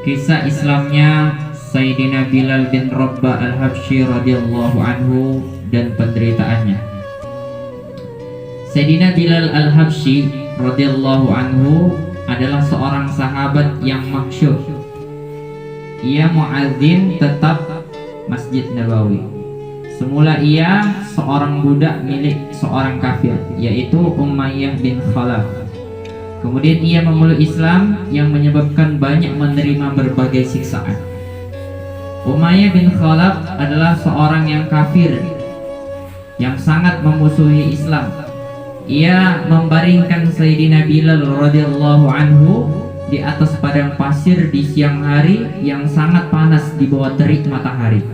Kisah Islamnya Sayyidina Bilal bin Rabah al-Habsyi radhiyallahu anhu dan penderitaannya. Sayyidina Bilal al-Habsyi radhiyallahu anhu adalah seorang sahabat yang masyhur. Ia muadzin tetap Masjid Nabawi. Semula ia seorang budak milik seorang kafir, yaitu Umayyah bin Khalaf. Kemudian ia memeluk Islam yang menyebabkan banyak menerima berbagai siksaan. Umayyah bin Khalaf adalah seorang yang kafir yang sangat memusuhi Islam. Ia membaringkan Sayyidina Bilal radhiyallahu anhu di atas padang pasir di siang hari yang sangat panas di bawah terik matahari.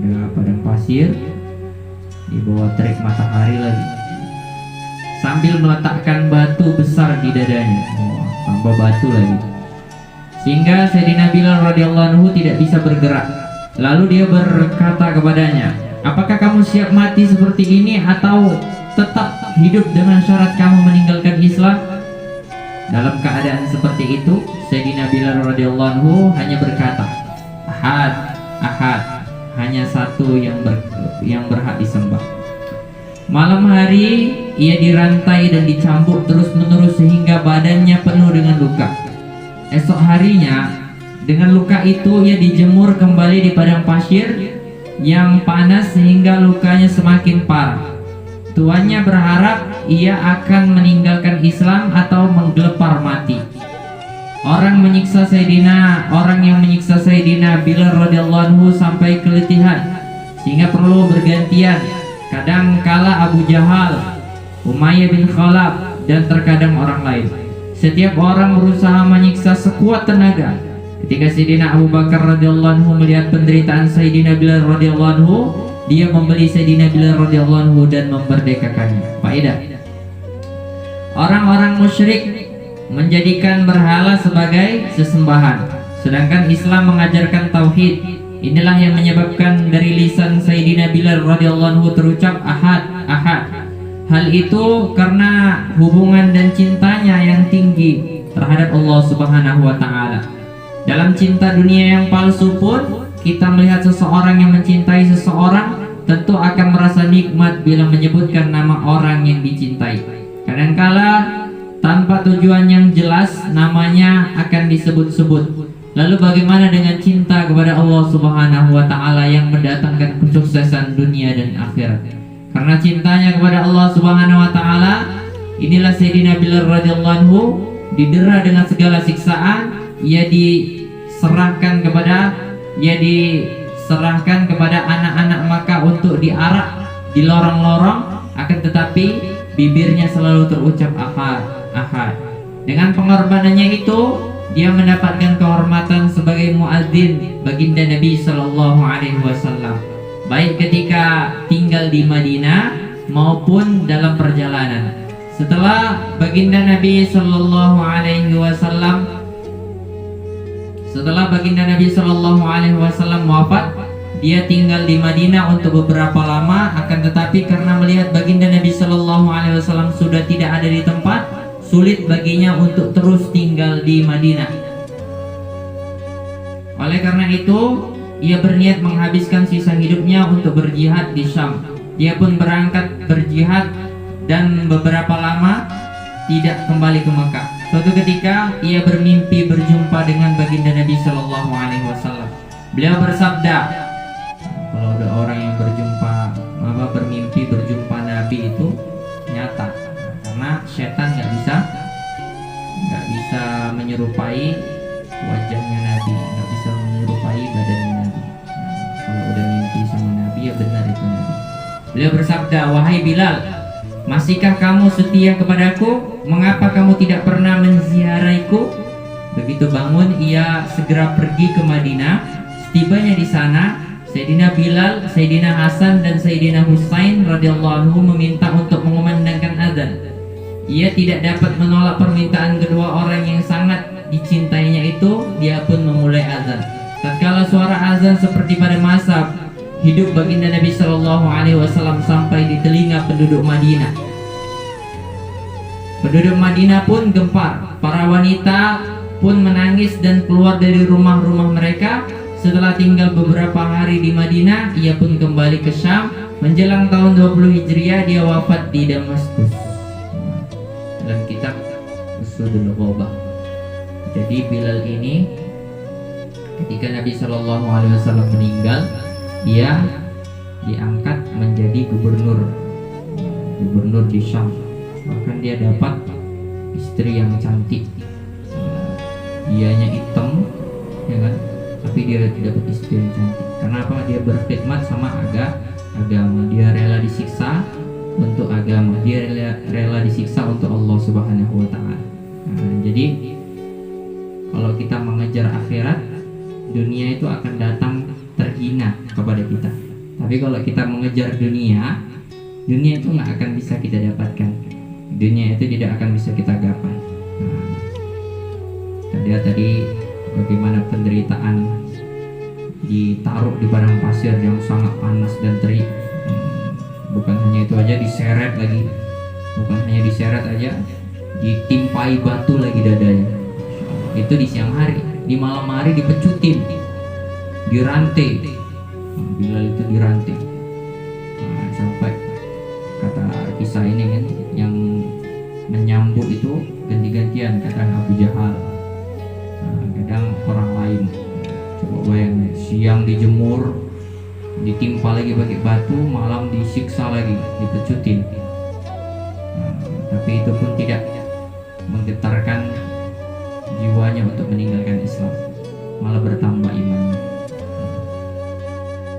Dengan padang pasir di bawah terik matahari lagi, sambil meletakkan batu besar di dadanya. Tambah batu lagi, sehingga Sayyidina Bilal radhiyallahu anhu tidak bisa bergerak. Lalu dia berkata kepadanya, "Apakah kamu siap mati seperti ini atau tetap hidup dengan syarat kamu meninggalkan Islam?" Dalam keadaan seperti itu, Sayyidina Bilal radhiyallahu anhu hanya berkata, "Ahad, ahad." Hanya satu yang berhak disembah. Malam hari ia dirantai dan dicambuk terus-menerus sehingga badannya penuh dengan luka. Esok harinya, dengan luka itu ia dijemur kembali di padang pasir yang panas sehingga lukanya semakin parah. Tuannya berharap ia akan meninggalkan Islam atau menggelepar mati. Orang yang menyiksa Sayyidina Bilal radhiyallahu anhu sampai keletihan sehingga perlu bergantian. Kadang kala Abu Jahal, Umayyah bin Khalaf, dan terkadang orang lain. Setiap orang berusaha menyiksa sekuat tenaga. Ketika Sayyidina Abu Bakar radhiyallahu anhu melihat penderitaan Sayyidina Bilal radhiyallahu anhu, dia membeli Sayyidina Bilal radhiyallahu anhu dan memerdekakannya. Faedah: orang-orang musyrik menjadikan berhala sebagai sesembahan, sedangkan Islam mengajarkan tauhid. Inilah yang menyebabkan dari lisan Sayyidina Bilal radhiyallahu anhu terucap ahad, ahad. Hal itu karena hubungan dan cintanya yang tinggi terhadap Allah Subhanahu wa taala. Dalam cinta dunia yang palsu pun, kita melihat seseorang yang mencintai seseorang tentu akan merasa nikmat bila menyebutkan nama orang yang dicintai. Kadangkala tanpa tujuan yang jelas namanya akan disebut-sebut. Lalu bagaimana dengan cinta kepada Allah Subhanahu wa taala yang mendatangkan kesuksesan dunia dan akhirat? Karena cintanya kepada Allah Subhanahu wa taala, inilah Sayyidina Bilal radhiyallahu anhu didera dengan segala siksaan. Ia diserahkan kepada anak-anak Makkah untuk diarak di lorong-lorong, akan tetapi bibirnya selalu terucap ahad, ahad. Dengan pengorbanannya itu, dia mendapatkan kehormatan sebagai muadzin baginda Nabi sallallahu alaihi wasallam, baik ketika tinggal di Madinah maupun dalam perjalanan. Setelah baginda Nabi sallallahu alaihi wasallam wafat, dia tinggal di Madinah untuk beberapa lama. Akan tetapi karena melihat baginda Nabi sallallahu alaihi wasallam sudah tidak ada di tempat, sulit baginya untuk terus tinggal di Madinah. Oleh karena itu, ia berniat menghabiskan sisa hidupnya untuk berjihad di Syam. Dia pun berangkat berjihad dan beberapa lama tidak kembali ke Mekah. Suatu ketika ia bermimpi berjumpa dengan baginda Nabi sallallahu alaihi wasallam. Beliau bersabda, kalau ada orang yang bermimpi berjumpa Nabi itu nyata, karena setan nggak bisa menyerupai wajahnya Nabi, nggak bisa menyerupai badannya Nabi. Kalau udah mimpi sama Nabi, ya benar itu Nabi. Beliau bersabda, "Wahai Bilal, masihkah kamu setia kepadaku? Mengapa kamu tidak pernah menziaraiku?" Begitu bangun, ia segera pergi ke Madinah. Setibanya di sana, Sayyidina Bilal, Sayyidina Hasan, dan Sayyidina Husain radhiyallahu anhu meminta untuk mengumandangkan azan. Ia tidak dapat menolak permintaan kedua orang yang sangat dicintainya itu. Dia pun memulai azan. Tatkala suara azan seperti pada masa hidup baginda Nabi sallallahu alaihi wasallam sampai di telinga penduduk Madinah. Penduduk Madinah pun gempar. Para wanita pun menangis dan keluar dari rumah-rumah mereka. Setelah tinggal beberapa hari di Madinah, ia pun kembali ke Syam. Menjelang tahun 20 Hijriah dia wafat di Damaskus. Dalam kitab Usudul Ghobah. Jadi Bilal ini ketika Nabi Shallallahu Alaihi Wasallam meninggal, ia diangkat menjadi gubernur di Syam. Bahkan dia dapat istri yang cantik. Dianya hitam, ya kan? Tapi dia dapat istri yang cantik. Karena apa? Dia berkhidmat sama agama. Dia rela disiksa untuk agama. Dia rela disiksa untuk Allah Subhanahu Wa Taala. Jadi kalau kita mengejar akhirat, dunia itu akan datang terhina kepada kita. Tapi kalau kita mengejar dunia itu nggak akan bisa kita dapatkan. Dunia itu tidak akan bisa kita gapai. Kita lihat tadi bagaimana penderitaan ditaruh di padang pasir yang sangat panas dan terik. Bukan hanya itu aja, diseret lagi. Bukan hanya diseret aja, ditimpai batu lagi dadanya. Itu di siang hari. Di malam hari dipecutin, dirantai. Bilal itu dirantai. Sampai kata kisah ini kan, yang menyambut itu ganti-gantian, kadang Abu Jahal, kadang orang lain. Coba bayangin, siang dijemur, ditimpa lagi pakai batu, malam disiksa lagi, dipecutin. Tapi itu pun tidak menggetarkan jiwanya untuk meninggalkan Islam, malah bertambah imannya.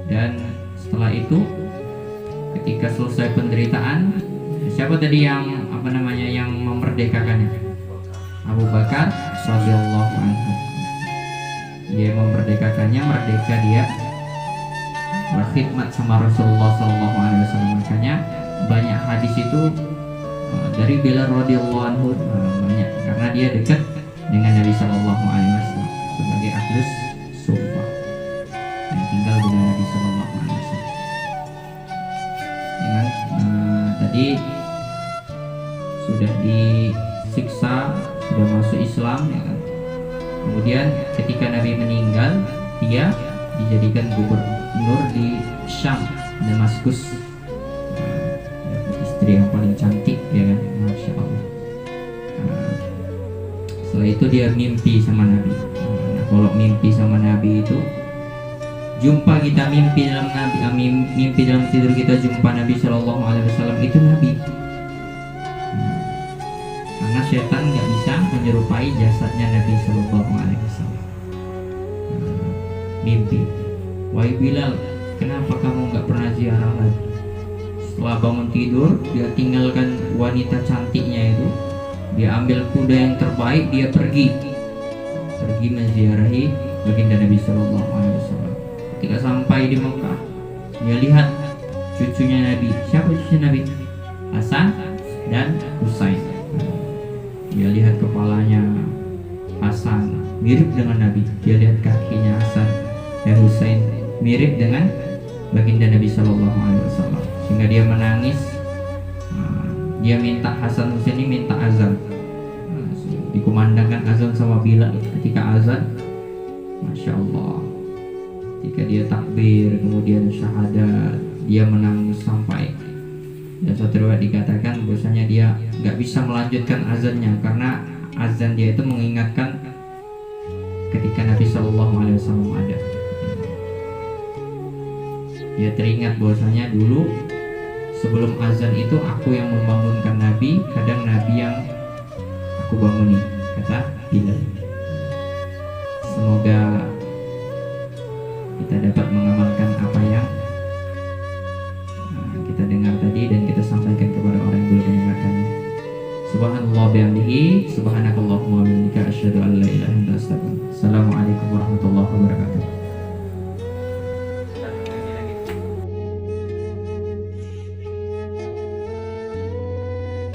Dan setelah itu, ketika selesai penderitaan, siapa tadi yang yang memerdekakannya? Abu Bakar radhiyallahu anhu. Dia memerdekakannya, merdeka dia berkhidmat sama Rasulullah sallallahu alaihi wasallam. Makanya banyak hadis itu dari Bilal radhiyallahu anhu, banyak karena dia dekat dengan Nabi sallallahu alaihi wasallam sebagai ahlus suffah yang tinggal dengan Nabi sallallahu alaihi wasallam. Tadi sudah disiksa, sudah masuk Islam, ya kan? Kemudian ketika Nabi meninggal, dia dijadikan gubernur di Syam, Damaskus. Istri yang paling cantik, ya kan? Masya Allah. Setelah itu dia mimpi sama Nabi. Kalau mimpi sama Nabi itu, jumpa kita mimpi dalam mimpi dalam tidur kita jumpa Nabi Shallallahu Alaihi Wasallam, itu Nabi. Karena setan nggak bisa menyerupai jasadnya Nabi Shallallahu Alaihi Wasallam. Mimpi, wahai Bilal, kenapa kamu nggak pernah ziarah lagi? Setelah bangun tidur, dia tinggalkan wanita cantiknya itu, dia ambil kuda yang terbaik, dia pergi menziarahi baginda Nabi Shallallahu Alaihi Wasallam. Ketika sampai di Mekah, dia lihat cucunya Nabi. Siapa cucu Nabi? Hasan dan Husain. Dia lihat kepalanya Hasan mirip dengan Nabi. Dia lihat kakinya Hasan dan Husain mirip dengan baginda Nabi Shallallahu Alaihi Wasallam. Sehingga dia menangis. Dia minta Hasan Husain ini minta azan. Dikumandangkan azan sama Bilal. Ketika azan, Masya Allah, ketika dia takbir kemudian syahadat, dia menangis sampai, dan satu riwayat dikatakan bahwasanya dia nggak bisa melanjutkan azannya karena azan dia itu mengingatkan ketika Nabi Shallallahu Alaihi Wasallam ada. Dia teringat bahwasanya dulu sebelum azan itu aku yang membangunkan Nabi, kadang Nabi yang aku banguni, kata Bilal. Semoga kita dapat mengamalkan apa yang kita dengar tadi dan kita sampaikan kepada orang yang belum mendengarkannya. Subhanallah bihamdihi, subhanakallahumma